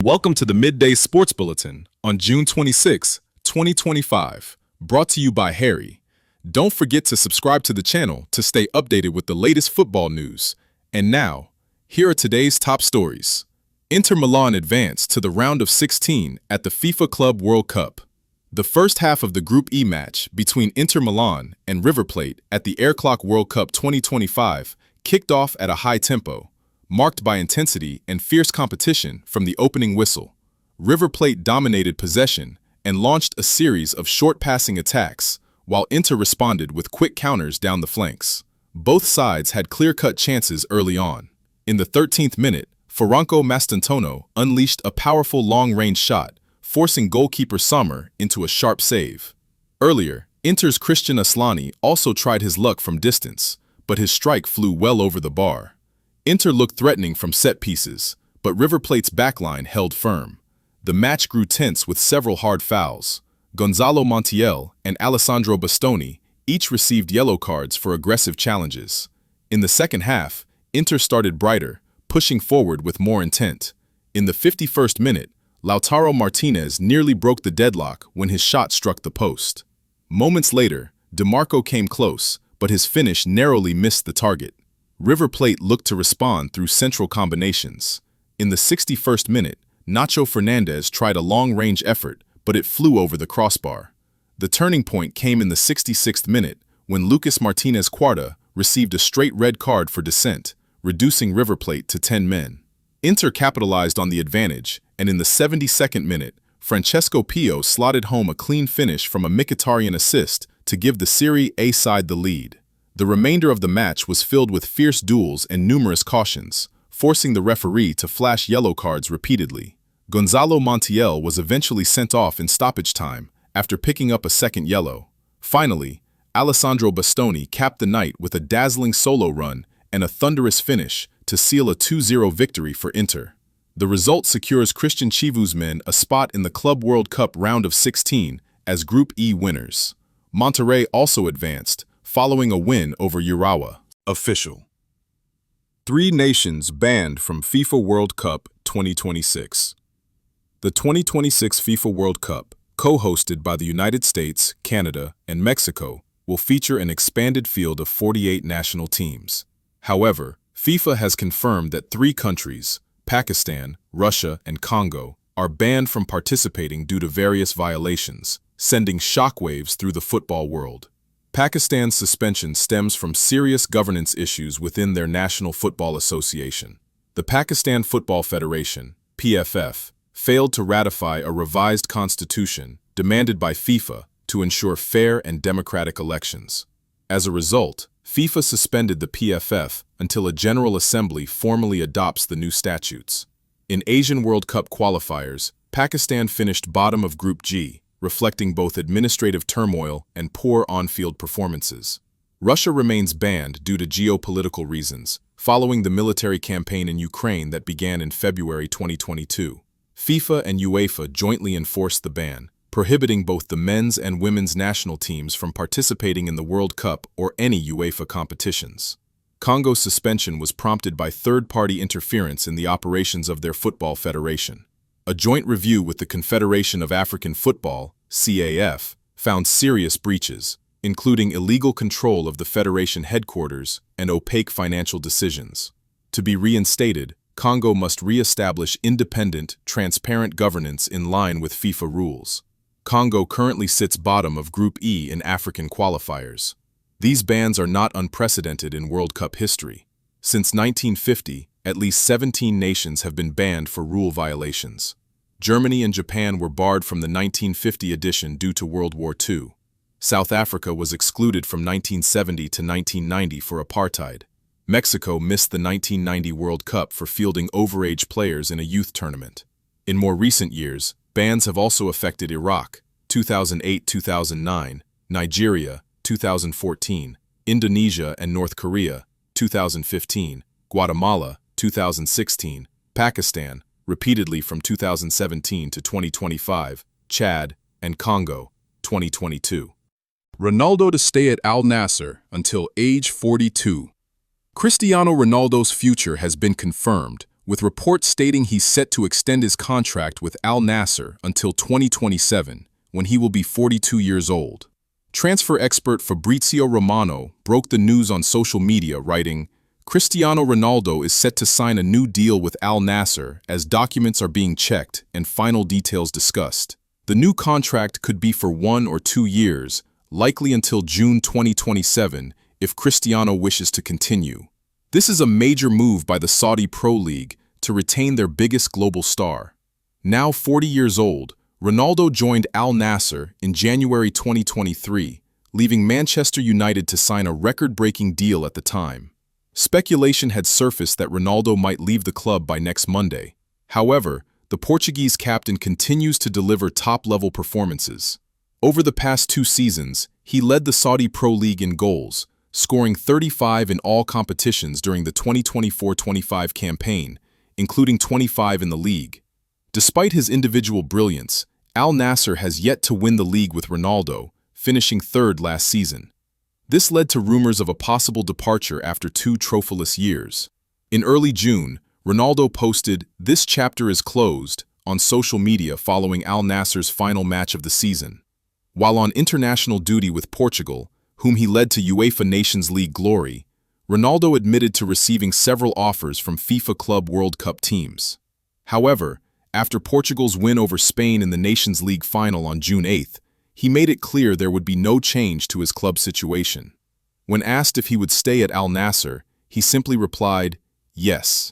Welcome to the Midday Sports Bulletin on June 26, 2025, brought to you by Harry. Don't forget to subscribe to the channel to stay updated with the latest football news. And now, here are today's top stories. Inter Milan advanced to the round of 16 at the FIFA Club World Cup. The first half of the Group E match between Inter Milan and River Plate at the Airclock World Cup 2025 kicked off at a high tempo, marked by intensity and fierce competition from the opening whistle. River Plate dominated possession and launched a series of short passing attacks, while Inter responded with quick counters down the flanks. Both sides had clear-cut chances early on. In the 13th minute, Franco Mastantuono unleashed a powerful long-range shot, forcing goalkeeper Sommer into a sharp save. Earlier, Inter's Christian Aslani also tried his luck from distance, but his strike flew well over the bar. Inter looked threatening from set pieces, but River Plate's backline held firm. The match grew tense with several hard fouls. Gonzalo Montiel and Alessandro Bastoni each received yellow cards for aggressive challenges. In the second half, Inter started brighter, pushing forward with more intent. In the 51st minute, Lautaro Martinez nearly broke the deadlock when his shot struck the post. Moments later, DeMarco came close, but his finish narrowly missed the target. River Plate looked to respond through central combinations. In the 61st minute, Nacho Fernandez tried a long-range effort, but it flew over the crossbar. The turning point came in the 66th minute when Lucas Martinez Cuarta received a straight red card for dissent, reducing River Plate to 10 men. Inter capitalized on the advantage, and in the 72nd minute, Francesco Pio slotted home a clean finish from a Mkhitaryan assist to give the Serie A side the lead. The remainder of the match was filled with fierce duels and numerous cautions, forcing the referee to flash yellow cards repeatedly. Gonzalo Montiel was eventually sent off in stoppage time after picking up a second yellow. Finally, Alessandro Bastoni capped the night with a dazzling solo run and a thunderous finish to seal a 2-0 victory for Inter. The result secures Christian Chivu's men a spot in the Club World Cup round of 16 as Group E winners. Monterrey also advanced, following a win over Urawa. Official. 3 nations banned from FIFA World Cup 2026. The 2026 FIFA World Cup, co-hosted by the United States, Canada, and Mexico, will feature an expanded field of 48 national teams. However, FIFA has confirmed that 3 countries, Pakistan, Russia, and Congo, are banned from participating due to various violations, sending shockwaves through the football world. Pakistan's suspension stems from serious governance issues within their National Football Association. The Pakistan Football Federation, PFF, failed to ratify a revised constitution demanded by FIFA to ensure fair and democratic elections. As a result, FIFA suspended the PFF until a General Assembly formally adopts the new statutes. In Asian World Cup qualifiers, Pakistan finished bottom of Group G, reflecting both administrative turmoil and poor on-field performances. Russia remains banned due to geopolitical reasons, following the military campaign in Ukraine that began in February 2022. FIFA and UEFA jointly enforced the ban, prohibiting both the men's and women's national teams from participating in the World Cup or any UEFA competitions. Congo's suspension was prompted by third-party interference in the operations of their football federation. A joint review with the Confederation of African Football, CAF, found serious breaches, including illegal control of the federation headquarters and opaque financial decisions. To be reinstated, Congo must re-establish independent, transparent governance in line with FIFA rules. Congo currently sits bottom of Group E in African qualifiers. These bans are not unprecedented in World Cup history. Since 1950, at least 17 nations have been banned for rule violations. Germany and Japan were barred from the 1950 edition due to World War II. South Africa was excluded from 1970 to 1990 for apartheid. Mexico missed the 1990 World Cup for fielding overage players in a youth tournament. In more recent years, bans have also affected Iraq, 2008-2009, Nigeria, 2014, Indonesia and North Korea, 2015, Guatemala, 2016, Pakistan, repeatedly from 2017 to 2025, Chad, and Congo, 2022. Ronaldo to stay at Al-Nassr until age 42. Cristiano Ronaldo's future has been confirmed, with reports stating he's set to extend his contract with Al-Nassr until 2027, when he will be 42 years old. Transfer expert Fabrizio Romano broke the news on social media, writing, "Cristiano Ronaldo is set to sign a new deal with Al-Nassr as documents are being checked and final details discussed. The new contract could be for 1 or 2 years, likely until June 2027 if Cristiano wishes to continue. This is a major move by the Saudi Pro League to retain their biggest global star. Now 40 years old, Ronaldo joined Al-Nassr in January 2023, leaving Manchester United to sign a record-breaking deal at the time. Speculation had surfaced that Ronaldo might leave the club by next Monday. However, the Portuguese captain continues to deliver top-level performances. Over the past 2 seasons, he led the Saudi Pro League in goals, scoring 35 in all competitions during the 2024-25 campaign, including 25 in the league. Despite his individual brilliance, Al-Nassr has yet to win the league with Ronaldo, finishing 3rd last season. This led to rumors of a possible departure after 2 trophyless years. In early June, Ronaldo posted, "This chapter is closed," on social media following Al-Nassr's final match of the season. While on international duty with Portugal, whom he led to UEFA Nations League glory, Ronaldo admitted to receiving several offers from FIFA Club World Cup teams. However, after Portugal's win over Spain in the Nations League final on June 8th, he made it clear there would be no change to his club situation. When asked if he would stay at Al-Nassr, he simply replied, "Yes."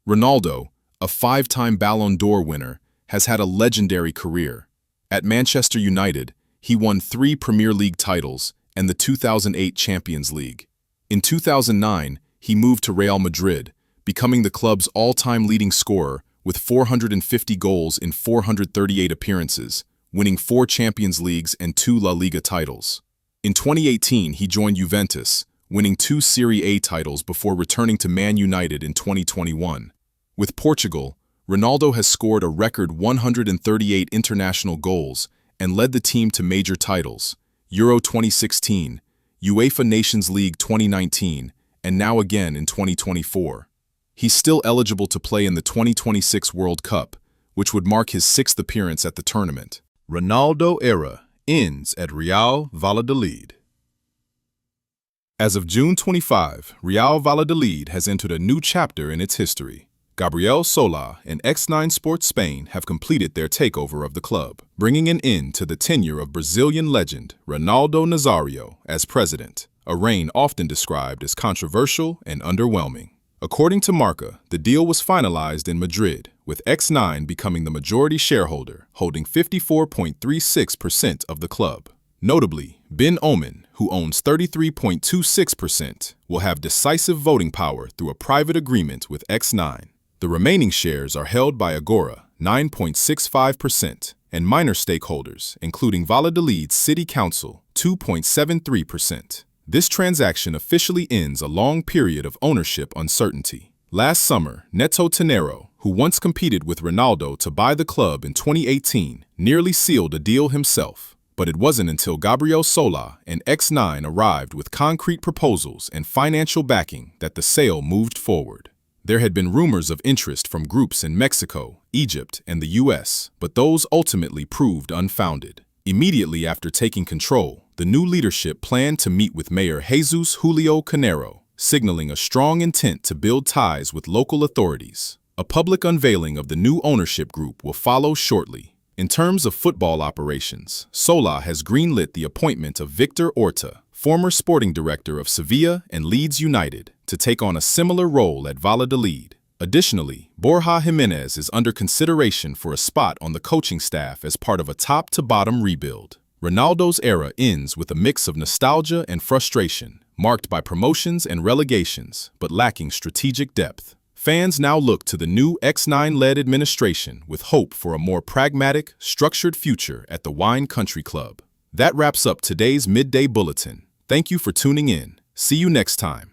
Ronaldo, a 5-time Ballon d'Or winner, has had a legendary career. At Manchester United, he won 3 Premier League titles and the 2008 Champions League. In 2009, he moved to Real Madrid, becoming the club's all-time leading scorer with 450 goals in 438 appearances, winning 4 Champions Leagues and 2 La Liga titles. In 2018, he joined Juventus, winning 2 Serie A titles before returning to Man United in 2021. With Portugal, Ronaldo has scored a record 138 international goals and led the team to major titles, Euro 2016, UEFA Nations League 2019, and now again in 2024. He's still eligible to play in the 2026 World Cup, which would mark his 6th appearance at the tournament. Ronaldo Era ends at Real Valladolid. As of June 25, Real Valladolid has entered a new chapter in its history. Gabriel Solá and X9 Sports Spain have completed their takeover of the club, bringing an end to the tenure of Brazilian legend Ronaldo Nazário as president, a reign often described as controversial and underwhelming. According to Marca, the deal was finalized in Madrid, with X9 becoming the majority shareholder, holding 54.36% of the club. Notably, Ben Oman, who owns 33.26%, will have decisive voting power through a private agreement with X9. The remaining shares are held by Agora, 9.65%, and minor stakeholders, including Valladolid City Council, 2.73%. This transaction officially ends a long period of ownership uncertainty. Last summer, Neto Tenero, who once competed with Ronaldo to buy the club in 2018, nearly sealed a deal himself. But it wasn't until Gabriel Solá and X9 arrived with concrete proposals and financial backing that the sale moved forward. There had been rumors of interest from groups in Mexico, Egypt, and the US, but those ultimately proved unfounded. Immediately after taking control, the new leadership planned to meet with Mayor Jesus Julio Canero, signaling a strong intent to build ties with local authorities. A public unveiling of the new ownership group will follow shortly. In terms of football operations, Solá has greenlit the appointment of Victor Orta, former sporting director of Sevilla and Leeds United, to take on a similar role at Valladolid. Additionally, Borja Jimenez is under consideration for a spot on the coaching staff as part of a top-to-bottom rebuild. Ronaldo's era ends with a mix of nostalgia and frustration, marked by promotions and relegations, but lacking strategic depth. Fans now look to the new X9-led administration with hope for a more pragmatic, structured future at the Wine Country Club. That wraps up today's Midday Bulletin. Thank you for tuning in. See you next time.